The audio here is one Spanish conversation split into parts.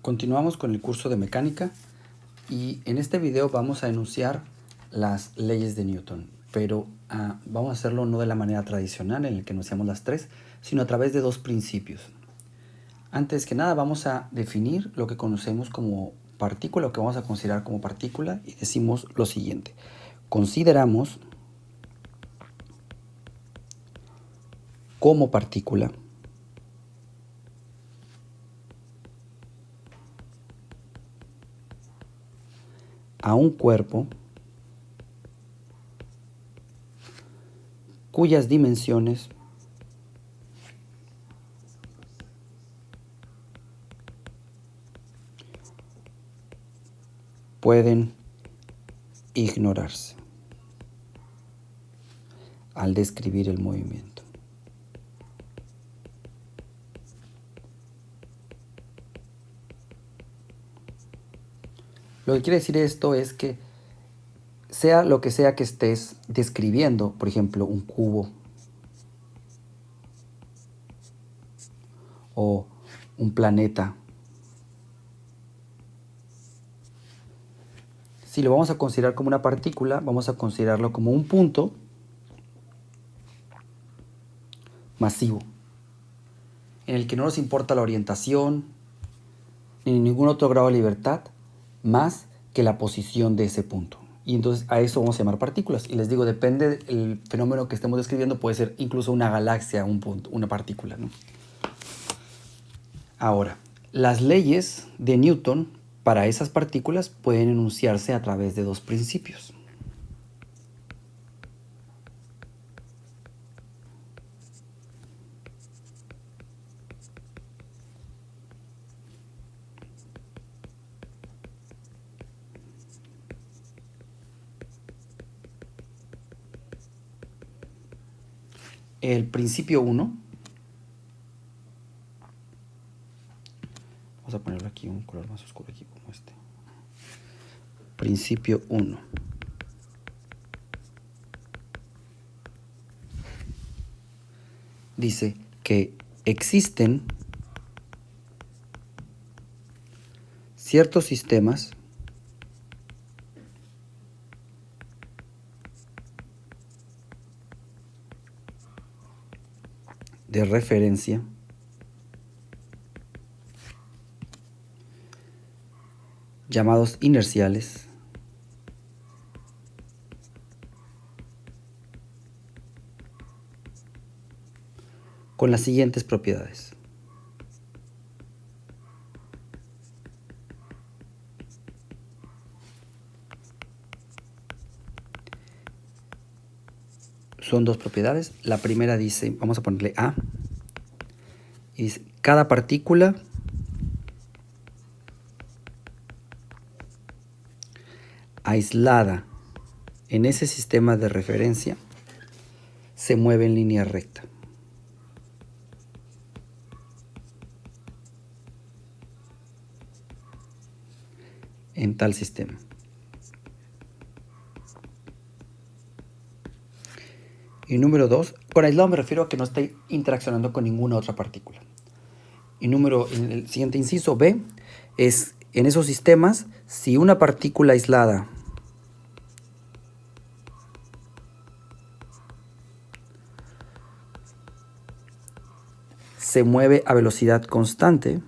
Continuamos con el curso de mecánica y en este video vamos a enunciar las leyes de Newton, pero vamos a hacerlo no de la manera tradicional en la que enunciamos las tres, sino a través de dos principios. Antes que nada vamos a definir lo que conocemos como partícula, lo que vamos a considerar como partícula, y decimos lo siguiente. Consideramos como partícula a un cuerpo cuyas dimensiones pueden ignorarse al describir el movimiento. Lo que quiere decir esto es que sea lo que sea que estés describiendo, por ejemplo, un cubo o un planeta, si lo vamos a considerar como una partícula, vamos a considerarlo como un punto masivo, en el que no nos importa la orientación ni ningún otro grado de libertad más que la posición de ese punto. Y entonces a eso vamos a llamar partículas. Y les digo, depende del fenómeno que estemos describiendo, puede ser incluso una galaxia, un punto, una partícula, ¿no? Ahora, las leyes de Newton para esas partículas pueden enunciarse a través de dos principios. El principio 1, vamos a ponerlo aquí un color más oscuro aquí como este. Principio 1. Dice que existen ciertos sistemas de referencia llamados inerciales con las siguientes propiedades. Son dos propiedades. La primera dice, vamos a ponerle A, y dice, cada partícula aislada en ese sistema de referencia se mueve en línea recta. En tal sistema. Y número 2, con aislado me refiero a que no esté interaccionando con ninguna otra partícula. Y en el siguiente inciso B es en esos sistemas, si una partícula aislada se mueve a velocidad constante,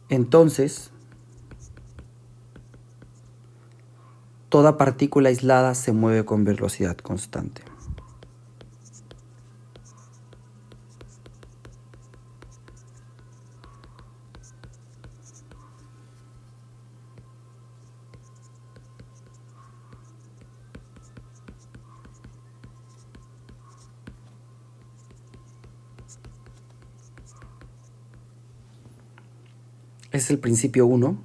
entonces toda partícula aislada se mueve con velocidad constante. Ese es el principio 1.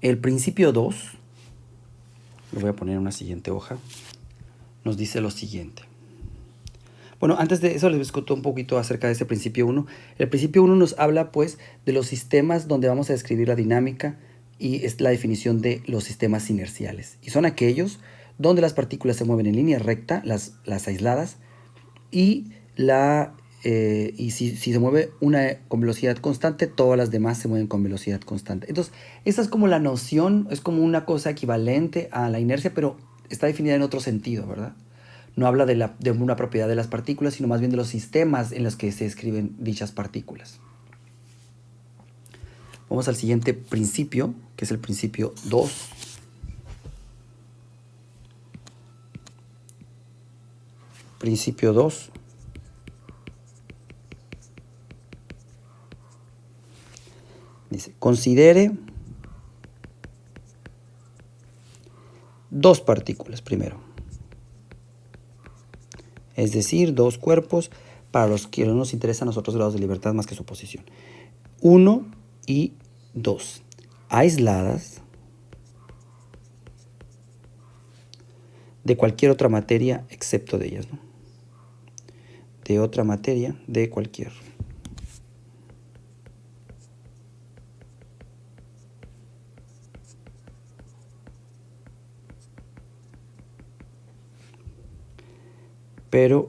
El principio 2, lo voy a poner en una siguiente hoja, nos dice lo siguiente. Bueno, antes de eso les discuto un poquito acerca de ese principio 1. El principio 1 nos habla pues de los sistemas donde vamos a describir la dinámica y es la definición de los sistemas inerciales. Y son aquellos donde las partículas se mueven en línea recta, las aisladas, y si se mueve una con velocidad constante, todas las demás se mueven con velocidad constante. Entonces, esa es como la noción, es como una cosa equivalente a la inercia, pero está definida en otro sentido, ¿verdad? No habla de una propiedad de las partículas, sino más bien de los sistemas en los que se escriben dichas partículas. Vamos al siguiente principio, que es el principio 2. Principio 2. Dice, considere dos partículas primero. Es decir, dos cuerpos para los que no nos interesan a nosotros grados de libertad más que su posición. 1 y 2. Aisladas de cualquier otra materia excepto de ellas, ¿no? De otra materia, de cualquier. Pero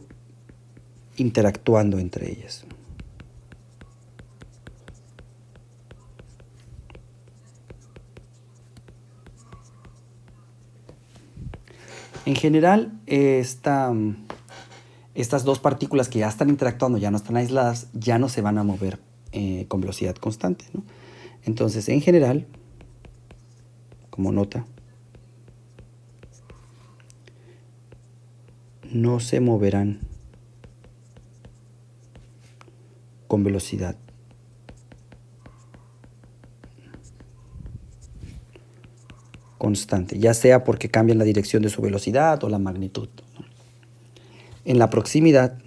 interactuando entre ellas. En general, estas dos partículas que ya están interactuando, ya no están aisladas, ya no se van a mover con velocidad constante, ¿no? Entonces, en general, como nota, no se moverán con velocidad constante, ya sea porque cambian la dirección de su velocidad o la magnitud, ¿no? En la proximidad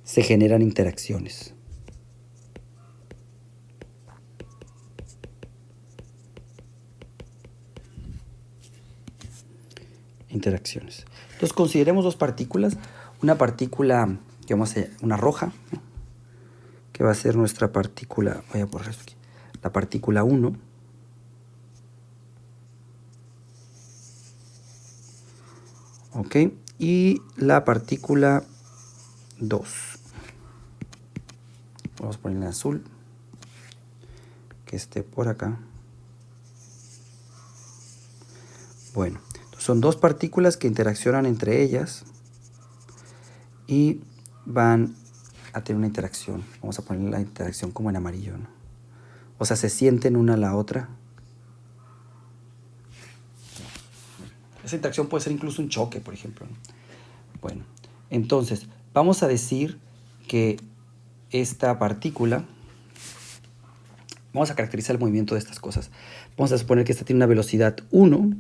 se generan interacciones. Entonces consideremos dos partículas. Una partícula que vamos a hacer, una roja, ¿no? Que va a ser nuestra partícula, voy a poner esto aquí, la partícula 1. Ok, y la partícula 2. Vamos a ponerle azul, que esté por acá. Bueno, son dos partículas que interaccionan entre ellas y van a tener una interacción. Vamos a poner la interacción como en amarillo, ¿no? O sea, se sienten una a la otra. Esa interacción puede ser incluso un choque, por ejemplo, ¿no? Bueno, entonces, vamos a decir que esta partícula, vamos a caracterizar el movimiento de estas cosas. Vamos a suponer que esta tiene una velocidad 1,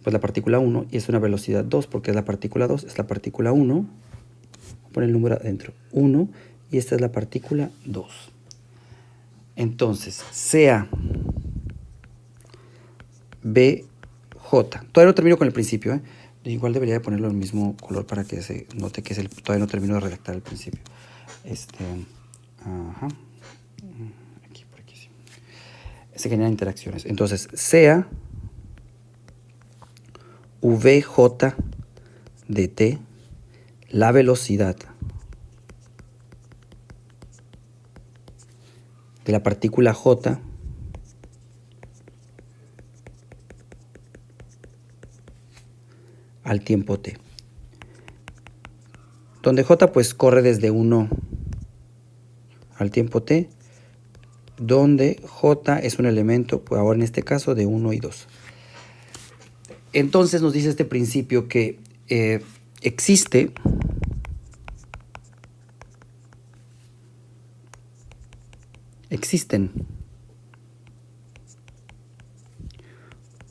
pues la partícula 1, y es una velocidad 2, porque es la partícula 2, es la partícula 1. Voy a poner el número adentro, 1, y esta es la partícula 2. Entonces, sea BJ. Todavía no termino con el principio, ¿eh? Igual debería de ponerlo el mismo color para que se note que todavía no termino de redactar el principio. Ajá. Aquí, por aquí, sí. Se generan interacciones. Entonces, sea VJ de t la velocidad de la partícula J al tiempo t, donde J pues corre desde 1 al tiempo t, donde J es un elemento, pues ahora en este caso de 1 y 2. Entonces nos dice este principio que existen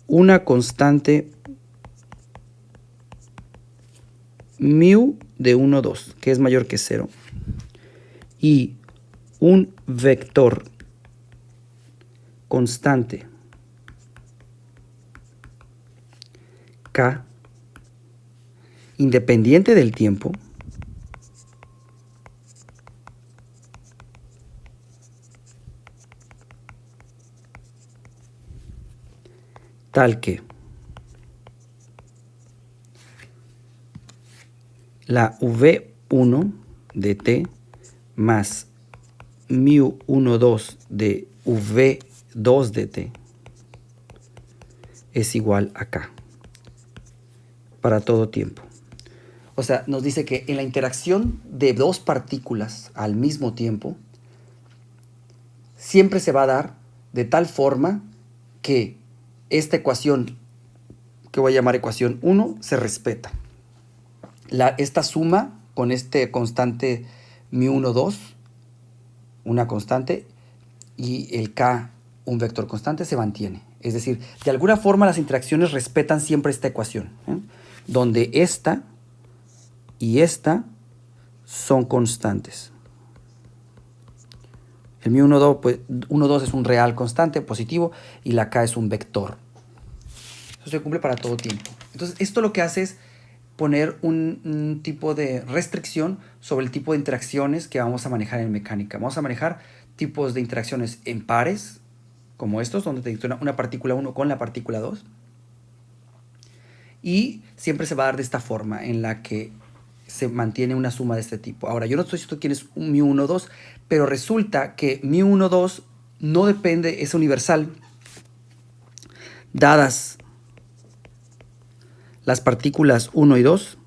una constante mu de 1, 2, que es mayor que 0, y un vector constante k independiente del tiempo tal que la V1 de t más μ12 de V2 de t es igual a K para todo tiempo. O sea, nos dice que en la interacción de dos partículas al mismo tiempo, siempre se va a dar de tal forma que esta ecuación, que voy a llamar ecuación 1, se respeta. Esta suma con este constante μ12, una constante, y el K, un vector constante, se mantiene. Es decir, de alguna forma las interacciones respetan siempre esta ecuación, donde esta y esta son constantes. El μ12 pues, 1,2 es un real constante positivo y la K es un vector. Eso se cumple para todo tiempo. Entonces, esto lo que hace es poner un tipo de restricción sobre el tipo de interacciones que vamos a manejar en mecánica. Vamos a manejar tipos de interacciones en pares, como estos, donde te interacciona una partícula 1 con la partícula 2. Y siempre se va a dar de esta forma, en la que se mantiene una suma de este tipo. Ahora, yo no estoy diciendo quién es un μ12, pero resulta que μ12 no depende, es universal, dadas las partículas 1 y 2.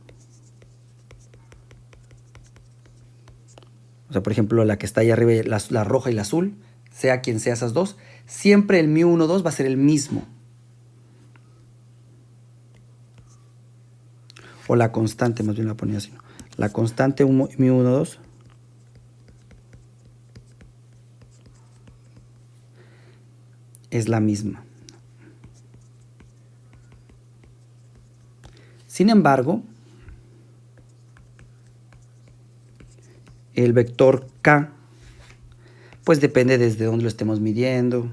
O sea, por ejemplo, la que está ahí arriba, la roja y la azul, sea quien sea esas dos, siempre el μ12 va a ser el mismo. O la constante, más bien la ponía así, ¿no? La constante μ12 es la misma. Sin embargo, el vector K, pues depende desde dónde lo estemos midiendo.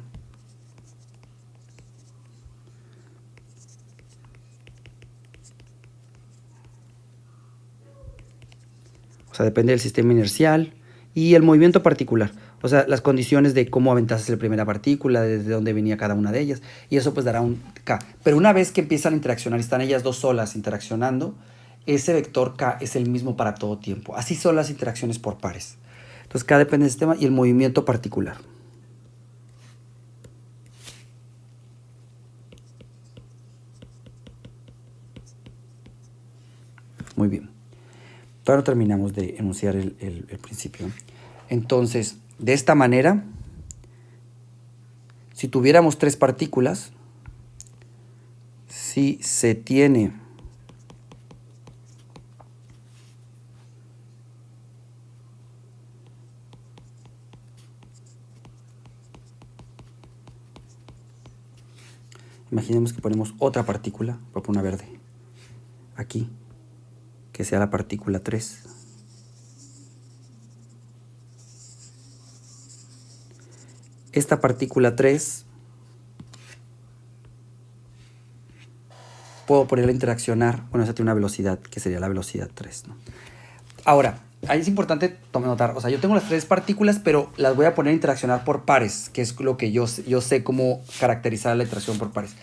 O sea, depende del sistema inercial y el movimiento particular. O sea, las condiciones de cómo aventaste la primera partícula, desde dónde venía cada una de ellas. Y eso pues dará un K. Pero una vez que empiezan a interaccionar, están ellas dos solas interaccionando, ese vector K es el mismo para todo tiempo. Así son las interacciones por pares. Entonces K depende del sistema y el movimiento particular. Muy bien. Todavía no terminamos de enunciar el principio. Entonces, de esta manera, si tuviéramos tres partículas, si se tiene imaginemos que ponemos otra partícula, voy a poner una verde, aquí, que sea la partícula 3. Esta partícula 3 puedo ponerla a interaccionar, bueno, esa tiene una velocidad que sería la velocidad 3, ¿no? Ahora, ahí es importante notar, o sea, yo tengo las tres partículas, pero las voy a poner a interaccionar por pares, que es lo que yo sé cómo caracterizar la interacción por pares.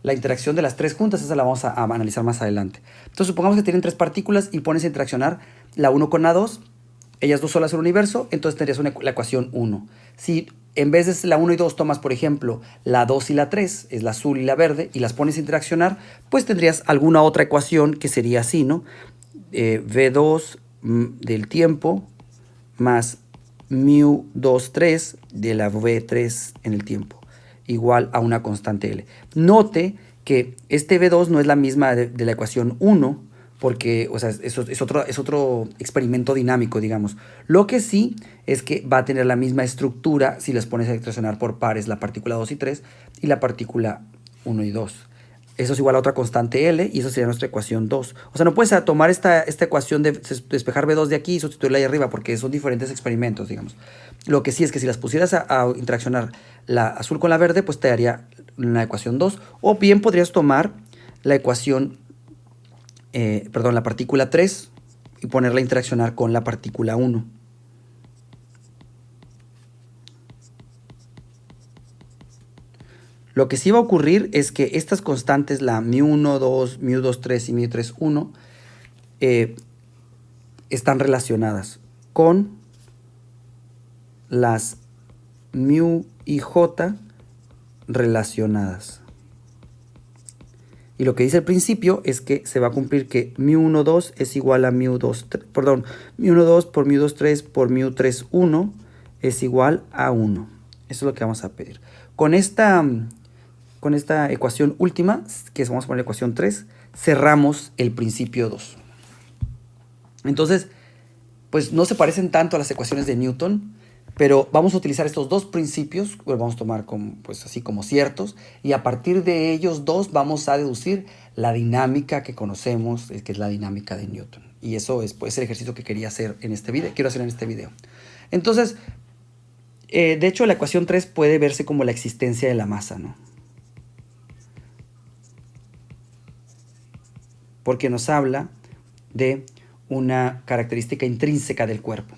La interacción de las tres juntas, esa la vamos a analizar más adelante. Entonces, supongamos que tienen tres partículas y pones a interaccionar la 1 con la 2, ellas dos solas en el universo, entonces tendrías la ecuación 1. Si en vez de la 1 y 2 tomas, por ejemplo, la 2 y la 3, es la azul y la verde, y las pones a interaccionar, pues tendrías alguna otra ecuación que sería así, ¿no? V2 del tiempo más μ23 de la V3 en el tiempo, igual a una constante L. Note que este V2 no es la misma de la ecuación 1, porque, o sea, es otro experimento dinámico, digamos. Lo que sí es que va a tener la misma estructura si las pones a interaccionar por pares, la partícula 2 y 3 y la partícula 1 y 2. Eso es igual a otra constante L y eso sería nuestra ecuación 2. O sea, no puedes tomar esta ecuación de despejar V2 de aquí y sustituirla ahí arriba porque son diferentes experimentos, digamos. Lo que sí es que si las pusieras a interaccionar la azul con la verde, pues te daría una ecuación 2. O bien podrías tomar la ecuación, la partícula 3 y ponerla a interaccionar con la partícula 1. Lo que sí va a ocurrir es que estas constantes, la μ1, 2, μ2, 3 y μ3, 1, están relacionadas con las μ y j relacionadas. Y lo que dice el principio es que se va a cumplir que μ1, 2 es igual a μ2, perdón, μ1, 2 por μ2, 3 por μ3, 1 es igual a 1. Eso es lo que vamos a pedir. Con esta ecuación última, que vamos a poner ecuación 3, cerramos el principio 2. Entonces, pues no se parecen tanto a las ecuaciones de Newton, pero vamos a utilizar estos dos principios, los vamos a tomar como, pues así como ciertos, y a partir de ellos dos vamos a deducir la dinámica que conocemos, que es la dinámica de Newton. Y eso es pues, el ejercicio que quiero hacer en este video. Entonces, de hecho, la ecuación 3 puede verse como la existencia de la masa, ¿no? Porque nos habla de una característica intrínseca del cuerpo.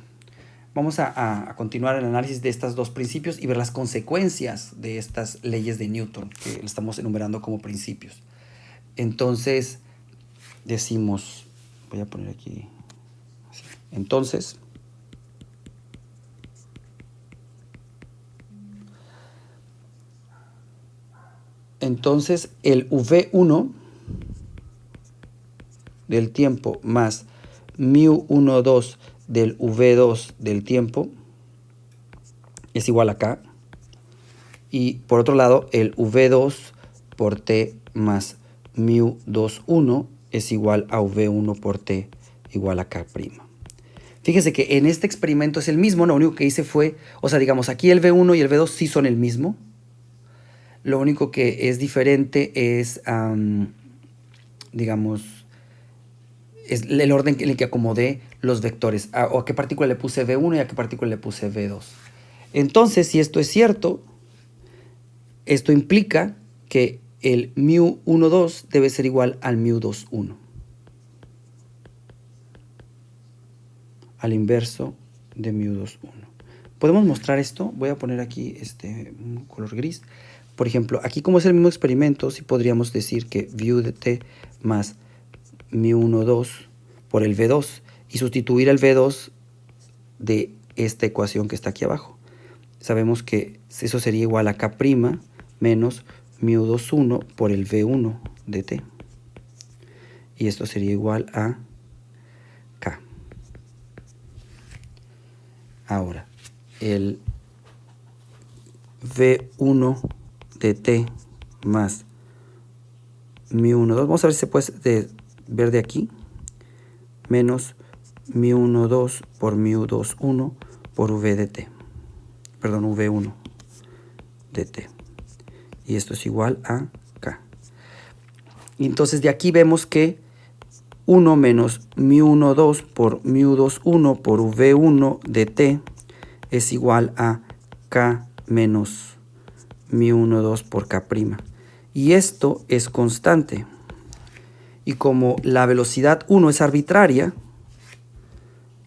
Vamos a continuar el análisis de estos dos principios y ver las consecuencias de estas leyes de Newton, que estamos enumerando como principios. Entonces, decimos, voy a poner aquí, así. Entonces, el V1 del tiempo más μ12 del V2 del tiempo es igual a K. Y por otro lado, el V2 por T más μ21 es igual a V1 por T igual a K'. Fíjense que en este experimento es el mismo, lo único que hice fue, o sea, digamos, aquí el V1 y el V2 sí son el mismo. Lo único que es diferente es, digamos, es el orden en el que acomodé los vectores, o a qué partícula le puse V1 y a qué partícula le puse V2. Entonces, si esto es cierto, esto implica que el μ12 debe ser igual al μ21. Al inverso de μ21. ¿Podemos mostrar esto? Voy a poner aquí un color gris. Por ejemplo, aquí como es el mismo experimento, sí podríamos decir que v de t más μ12 por el V2 y sustituir el V2 de esta ecuación que está aquí abajo. Sabemos que eso sería igual a K' menos μ21 por el V1 de t. Y esto sería igual a K. Ahora, el V1 de t más μ12, vamos a ver si se puede ver de aquí, menos μ12 por μ21 por v de t, perdón, v1 de t. Y esto es igual a K. Y entonces de aquí vemos que 1 menos μ12 por μ21 por v1 de t es igual a K menos μ12 por K'. Y esto es constante. Y como la velocidad 1 es arbitraria,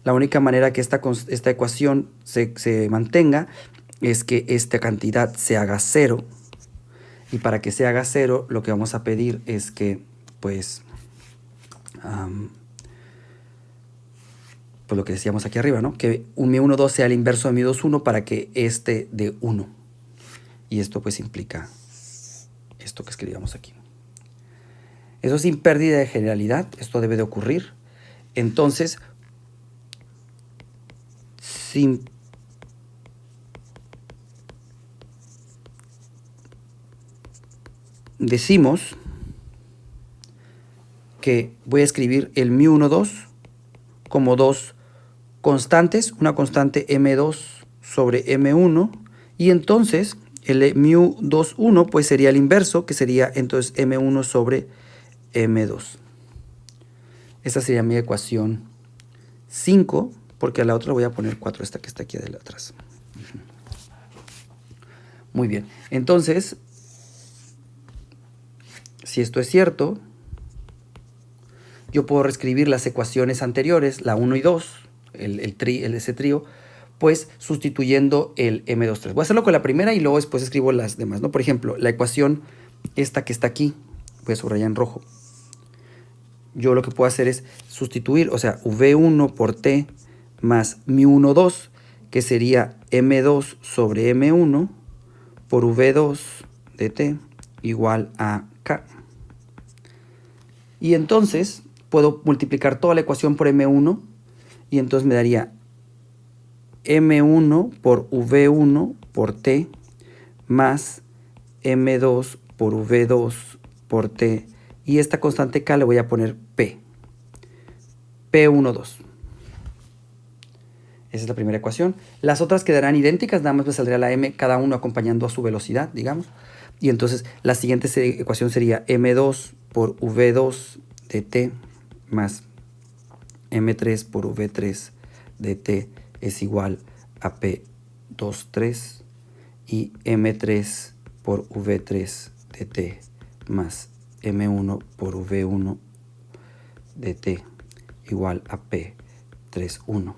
la única manera que esta ecuación se mantenga es que esta cantidad se haga 0. Y para que se haga 0, lo que vamos a pedir es que, pues lo que decíamos aquí arriba, ¿no? Que un μ12 sea el inverso de μ21 para que este dé 1. Y esto pues implica esto que escribíamos aquí. Eso sin pérdida de generalidad, esto debe de ocurrir. Entonces, decimos que voy a escribir el μ12 como dos constantes, una constante m2 sobre m1, y entonces el μ21 pues sería el inverso, que sería entonces m1 sobre m2. Esta sería mi ecuación 5, porque a la otra le voy a poner 4, esta que está aquí de atrás. Muy bien, entonces, si esto es cierto, yo puedo reescribir las ecuaciones anteriores, la 1 y 2, ese trío, pues sustituyendo el M23. Voy a hacerlo con la primera y luego después escribo las demás, ¿no? Por ejemplo, la ecuación esta que está aquí, voy a subrayar en rojo. Yo lo que puedo hacer es sustituir, o sea, V1 por T más mu1, 2, que sería M2 sobre M1 por V2 de T igual a K. Y entonces puedo multiplicar toda la ecuación por M1 y entonces me daría M1 por V1 por T más M2 por V2 por T, y esta constante K le voy a poner P. P1, 2. Esa es la primera ecuación. Las otras quedarán idénticas, nada más me saldría la M, cada uno acompañando a su velocidad, digamos. Y entonces la siguiente ecuación sería M2 por V2 de T más M3 por V3 de T es igual a P23, y M3 por V3 de T más M1 por V1 de T igual a P31. Entonces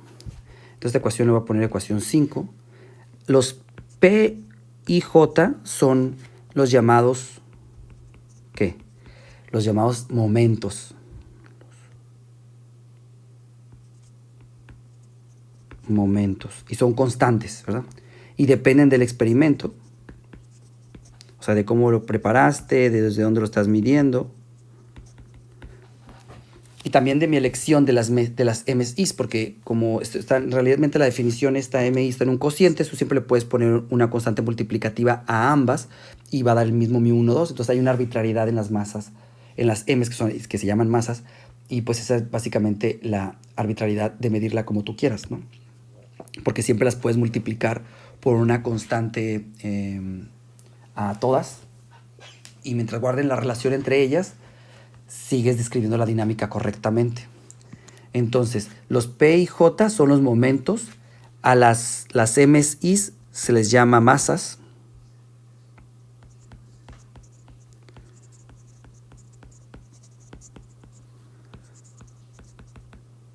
esta ecuación le voy a poner ecuación 5. Los P y J son los llamados, ¿qué? Los llamados momentos. Y son constantes, ¿verdad? Y dependen del experimento, o sea, de cómo lo preparaste, de desde dónde lo estás midiendo, y también de mi elección de las MSIs, porque como está, realmente la definición esta MI está en un cociente, tú siempre le puedes poner una constante multiplicativa a ambas y va a dar el mismo mu1, 2, entonces hay una arbitrariedad en las masas, en las M's que se llaman masas, y pues esa es básicamente la arbitrariedad de medirla como tú quieras, ¿no? Porque siempre las puedes multiplicar por una constante a todas, y mientras guarden la relación entre ellas, sigues describiendo la dinámica correctamente. Entonces, los P y J son los momentos, a las M's y se les llama masas,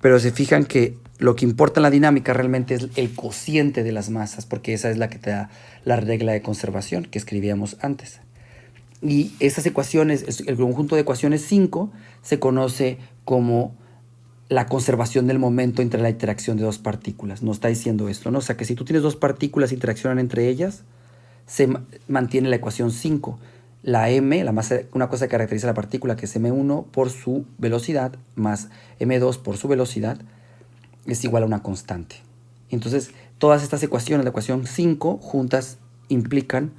pero se fijan que lo que importa en la dinámica realmente es el cociente de las masas, porque esa es la que te da la regla de conservación que escribíamos antes. Y estas ecuaciones, el conjunto de ecuaciones 5, se conoce como la conservación del momento entre la interacción de dos partículas. Nos está diciendo esto, ¿no? O sea, que si tú tienes dos partículas interaccionan entre ellas, se mantiene la ecuación 5. La M, la masa, una cosa que caracteriza a la partícula, que es M1 por su velocidad, más M2 por su velocidad, es igual a una constante. Entonces, todas estas ecuaciones, la ecuación 5, juntas implican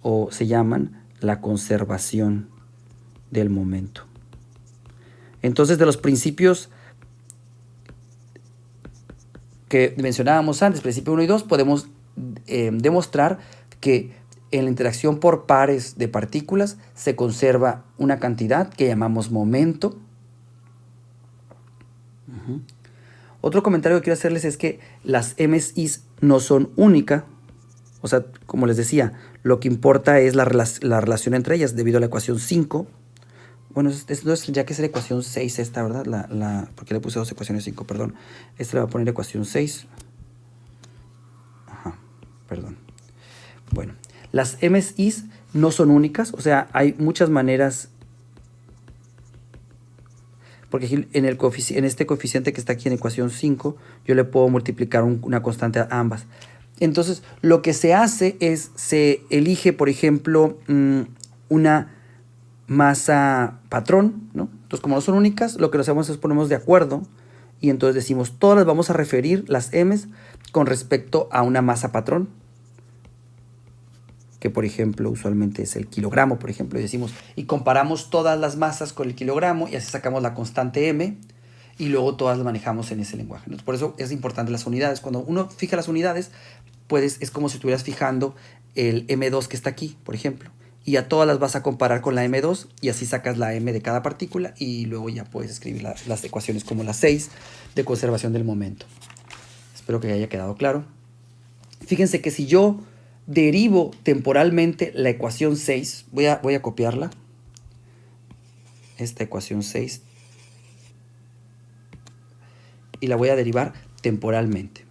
o se llaman la conservación del momento. Entonces, de los principios que mencionábamos antes, principio 1 y 2, podemos demostrar que en la interacción por pares de partículas se conserva una cantidad que llamamos momento. Otro comentario que quiero hacerles es que las MSIs no son únicas. O sea, como les decía, lo que importa es la relación entre ellas debido a la ecuación 5. Bueno, esto ya que es la ecuación 6 esta, ¿verdad? Porque le puse dos ecuaciones 5, perdón. Esta le voy a poner ecuación 6. Ajá, perdón. Bueno, las MSIs no son únicas, o sea, hay muchas maneras, porque en este coeficiente que está aquí en ecuación 5, yo le puedo multiplicar una constante a ambas. Entonces, lo que se hace es, se elige, por ejemplo, una masa patrón, ¿no? Entonces, como no son únicas, lo que nos hacemos es ponernos de acuerdo y entonces decimos, todas las vamos a referir, las M's, con respecto a una masa patrón, que por ejemplo usualmente es el kilogramo, por ejemplo, y decimos, y comparamos todas las masas con el kilogramo y así sacamos la constante M y luego todas las manejamos en ese lenguaje. Entonces, por eso es importante las unidades. Cuando uno fija las unidades, es como si estuvieras fijando el M2 que está aquí, por ejemplo, y a todas las vas a comparar con la M2 y así sacas la M de cada partícula y luego ya puedes escribir las ecuaciones como las 6 de conservación del momento. Espero que haya quedado claro. Fíjense que si yo derivo temporalmente la ecuación 6, voy a copiarla, esta ecuación 6, y la voy a derivar temporalmente.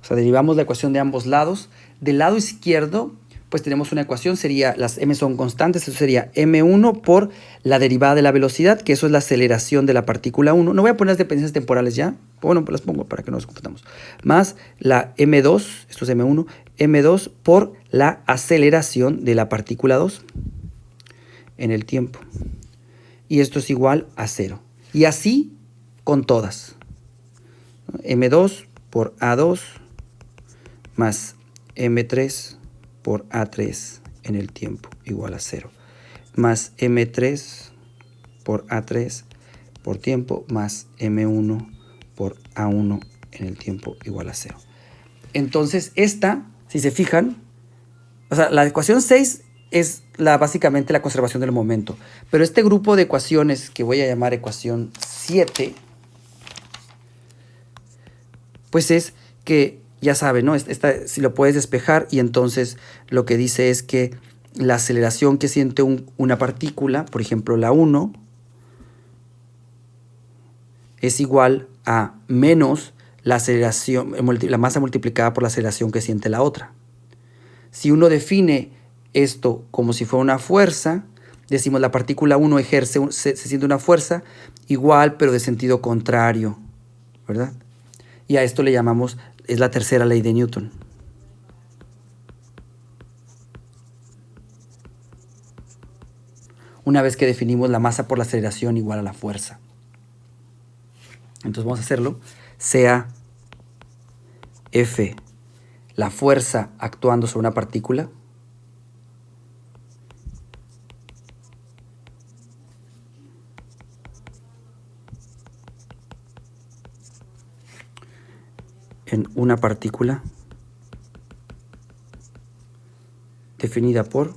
sea, derivamos la ecuación de ambos lados. Del lado izquierdo, pues tenemos una ecuación, las m son constantes, eso sería m1 por la derivada de la velocidad, que eso es la aceleración de la partícula 1. No voy a poner las dependencias temporales ya, bueno, pues las pongo para que no nos confundamos. Más la m2, esto es m1, m2 por la aceleración de la partícula 2 en el tiempo. Y esto es igual a 0. Y así con todas. m2 por a2 más m3 por a3 en el tiempo igual a 0. Más m3 por a3 por tiempo más m1 por a1 en el tiempo igual a 0. Entonces esta, si se fijan, o sea, la ecuación 6 es básicamente la conservación del momento. Pero este grupo de ecuaciones que voy a llamar ecuación 7, pues es que, ya saben, ¿no? Si lo puedes despejar y entonces lo que dice es que la aceleración que siente una partícula, por ejemplo la 1, es igual a menos la aceleración, la masa multiplicada por la aceleración que siente la otra. Si uno define esto como si fuera una fuerza, decimos la partícula 1 se siente una fuerza igual pero de sentido contrario, ¿verdad? Y a esto le llamamos, es la tercera ley de Newton. Una vez que definimos la masa por la aceleración igual a la fuerza. Entonces vamos a hacerlo. Sea F la fuerza actuando sobre una partícula en una partícula definida por,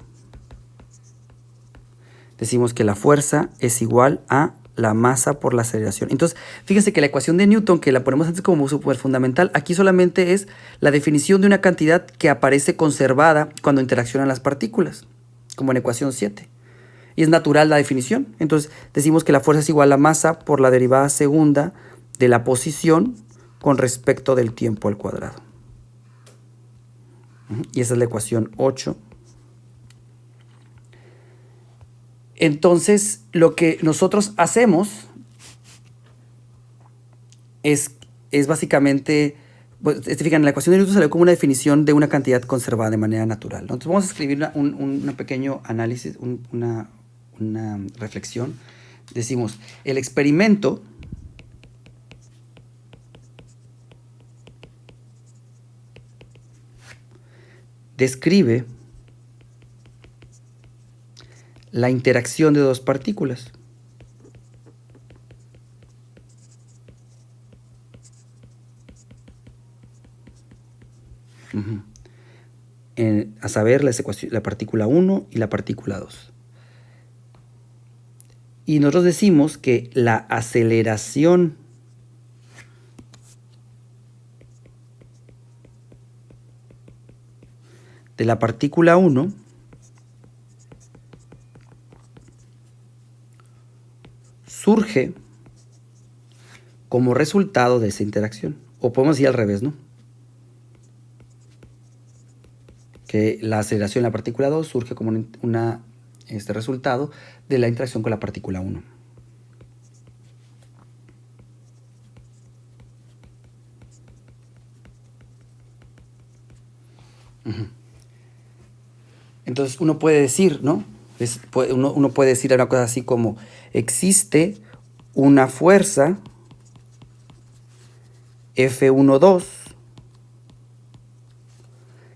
decimos que la fuerza es igual a la masa por la aceleración. Entonces, fíjense que la ecuación de Newton, que la ponemos antes como súper fundamental, aquí solamente es la definición de una cantidad que aparece conservada cuando interaccionan las partículas, como en ecuación 7. Y es natural la definición. Entonces, decimos que la fuerza es igual a la masa por la derivada segunda de la posición con respecto del tiempo al cuadrado. Y esa es la ecuación 8. Entonces, lo que nosotros hacemos es básicamente, pues, fíjense, la ecuación de Newton salió como una definición de una cantidad conservada de manera natural, ¿no? Entonces vamos a escribir un pequeño análisis, una reflexión. Decimos, el experimento describe la interacción de dos partículas. A saber, la partícula 1 y la partícula 2. Y nosotros decimos que la aceleración de la partícula 1 surge como resultado de esa interacción. O podemos decir al revés, ¿no? Que la aceleración de la partícula 2 surge como resultado de la interacción con la partícula 1. Entonces uno puede decir, ¿no? Uno puede decir una cosa así como, existe una fuerza F12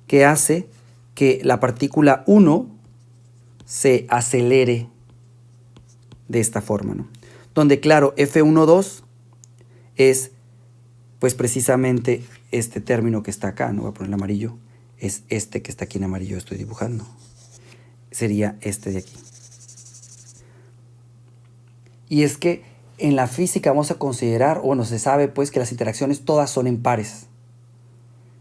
que hace que la partícula 1 se acelere de esta forma, ¿no? Donde, claro, F12 es, pues, precisamente este término que está acá, no voy a poner en amarillo, es este que está aquí en amarillo, estoy dibujando. Sería este de aquí. Y es que en la física vamos a considerar, o bueno, se sabe pues que las interacciones todas son en pares.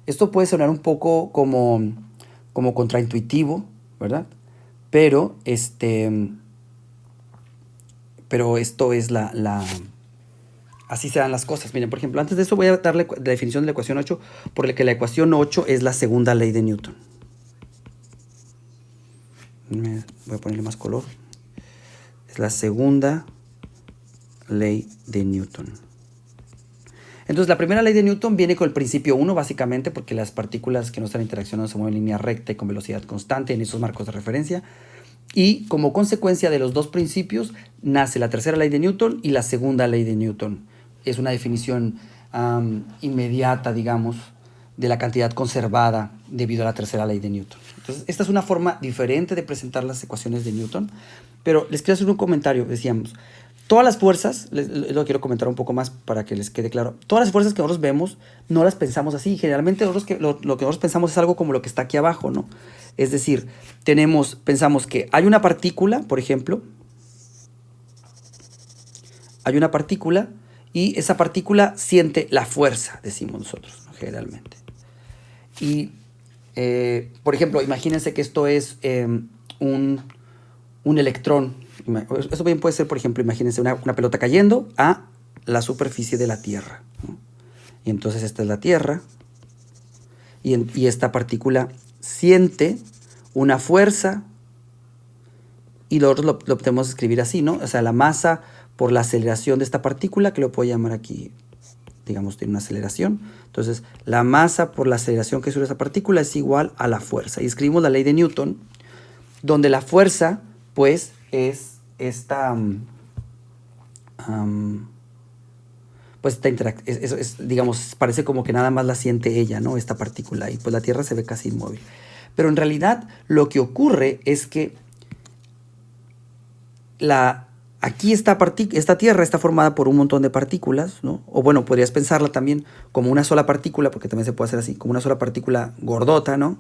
Esto puede sonar un poco como contraintuitivo, ¿verdad? Pero esto es así se dan las cosas. Miren, por ejemplo, antes de eso voy a darle la definición de la ecuación 8, porque la ecuación 8 es la segunda ley de Newton. Voy a ponerle más color. Es la segunda ley de Newton. Entonces, la primera ley de Newton viene con el principio 1, básicamente, porque las partículas que no están interaccionando se mueven en línea recta y con velocidad constante en esos marcos de referencia. Y como consecuencia de los dos principios, nace la tercera ley de Newton y la segunda ley de Newton. Es una definición inmediata, digamos, de la cantidad conservada debido a la tercera ley de Newton. Entonces, esta es una forma diferente de presentar las ecuaciones de Newton. Pero les quiero hacer un comentario. Decíamos, todas las fuerzas, lo quiero comentar un poco más para que les quede claro, todas las fuerzas que nosotros vemos no las pensamos así. Generalmente nosotros lo que nosotros pensamos es algo como lo que está aquí abajo, ¿no? Es decir, pensamos que hay una partícula, por ejemplo, hay una partícula y esa partícula siente la fuerza, decimos nosotros, ¿no? Generalmente. Y, por ejemplo, imagínense que esto es un electrón. Eso bien puede ser, por ejemplo, imagínense una pelota cayendo a la superficie de la Tierra, ¿no? Y entonces esta es la Tierra y esta partícula siente una fuerza y nosotros lo podemos escribir así, ¿no? O sea, la masa por la aceleración de esta partícula, que lo puedo llamar aquí, digamos, tiene una aceleración. Entonces, la masa por la aceleración que sube esta partícula es igual a la fuerza. Y escribimos la ley de Newton, donde la fuerza, pues, es esta... digamos, parece como que nada más la siente ella, ¿no? Esta partícula, y pues la Tierra se ve casi inmóvil. Pero en realidad lo que ocurre es que aquí esta Tierra está formada por un montón de partículas, ¿no? O bueno, podrías pensarla también como una sola partícula, porque también se puede hacer así, como una sola partícula gordota, ¿no?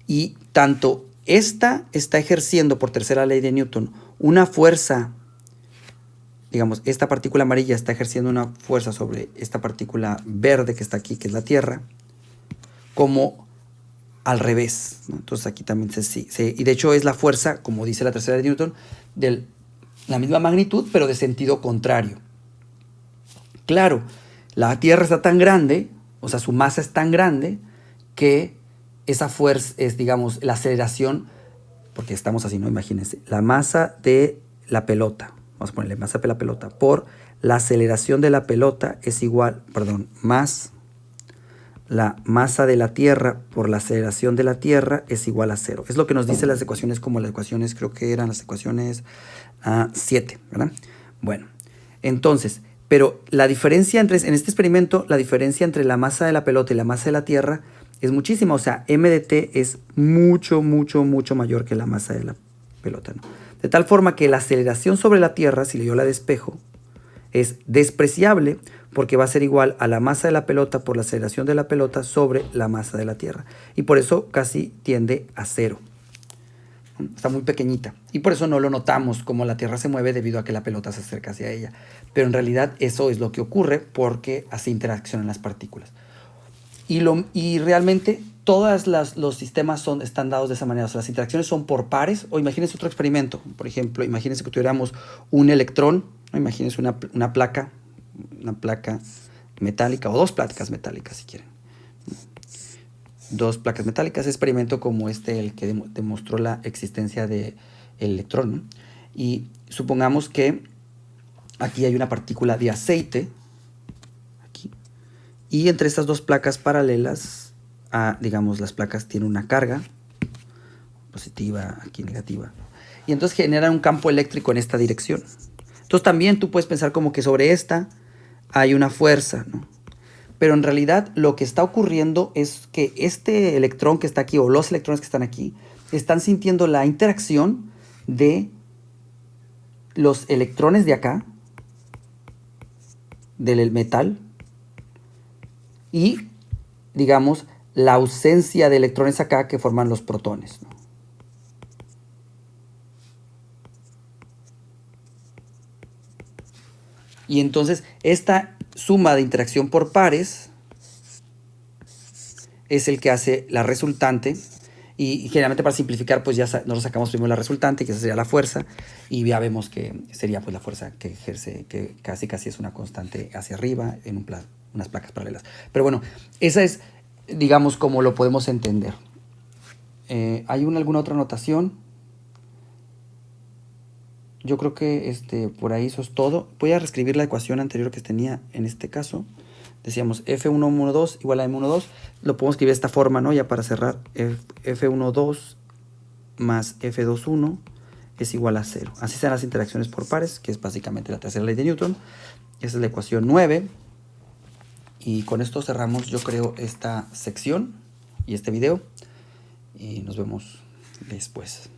Y tanto esta está ejerciendo, por tercera ley de Newton, una fuerza, digamos, esta partícula amarilla está ejerciendo una fuerza sobre esta partícula verde que está aquí, que es la Tierra, como al revés, ¿no? Entonces aquí también y de hecho es la fuerza, como dice la tercera ley de Newton, de la misma magnitud, pero de sentido contrario. Claro, la Tierra está tan grande, o sea, su masa es tan grande, que esa fuerza es, digamos, la aceleración, porque estamos así, ¿no? Imagínense, la masa de la pelota, vamos a ponerle masa de la pelota, por la aceleración de la pelota es igual, más la masa de la Tierra por la aceleración de la Tierra es igual a 0. Es lo que nos dicen las ecuaciones, como las ecuaciones, creo que eran las ecuaciones 7, ¿verdad? Bueno, entonces, pero la diferencia en este experimento, la diferencia entre la masa de la pelota y la masa de la Tierra es muchísima. O sea, m de t es mucho, mucho, mucho mayor que la masa de la pelota, ¿no? De tal forma que la aceleración sobre la Tierra, si yo la despejo, es despreciable, porque va a ser igual a la masa de la pelota por la aceleración de la pelota sobre la masa de la Tierra. Y por eso casi tiende a 0. Está muy pequeñita. Y por eso no lo notamos como la Tierra se mueve, debido a que la pelota se acerca hacia ella. Pero en realidad eso es lo que ocurre, porque así interaccionan las partículas. Y realmente todos los sistemas están dados de esa manera. O sea, las interacciones son por pares. O imagínense otro experimento. Por ejemplo, imagínense que tuviéramos un electrón, ¿no? Imagínense una placa metálica, o dos placas metálicas si quieren. Dos placas metálicas, experimento como el que demostró la existencia del electrón, ¿no? Y supongamos que aquí hay una partícula de aceite, aquí, y entre estas dos placas paralelas, digamos, las placas tienen una carga positiva, aquí negativa, y entonces generan un campo eléctrico en esta dirección. Entonces también tú puedes pensar como que sobre esta hay una fuerza, ¿no? Pero en realidad lo que está ocurriendo es que este electrón que está aquí, o los electrones que están aquí, están sintiendo la interacción de los electrones de acá, del metal, y, digamos, la ausencia de electrones acá que forman los protones, ¿no? Y entonces esta suma de interacción por pares es el que hace la resultante, Y generalmente para simplificar, pues ya nosotros sacamos primero la resultante, que esa sería la fuerza, y ya vemos que sería pues la fuerza que ejerce, que casi es una constante hacia arriba en unas placas paralelas. Pero bueno, esa es, digamos, como lo podemos entender. ¿Hay alguna otra notación? Yo creo que por ahí eso es todo. Voy a reescribir la ecuación anterior que tenía en este caso. Decíamos F112 igual a M12. Lo podemos escribir de esta forma, ¿no? Ya para cerrar, F12 más F21 es igual a 0. Así serán las interacciones por pares, que es básicamente la tercera ley de Newton. Esa es la ecuación 9. Y con esto cerramos, yo creo, esta sección y este video. Y nos vemos después.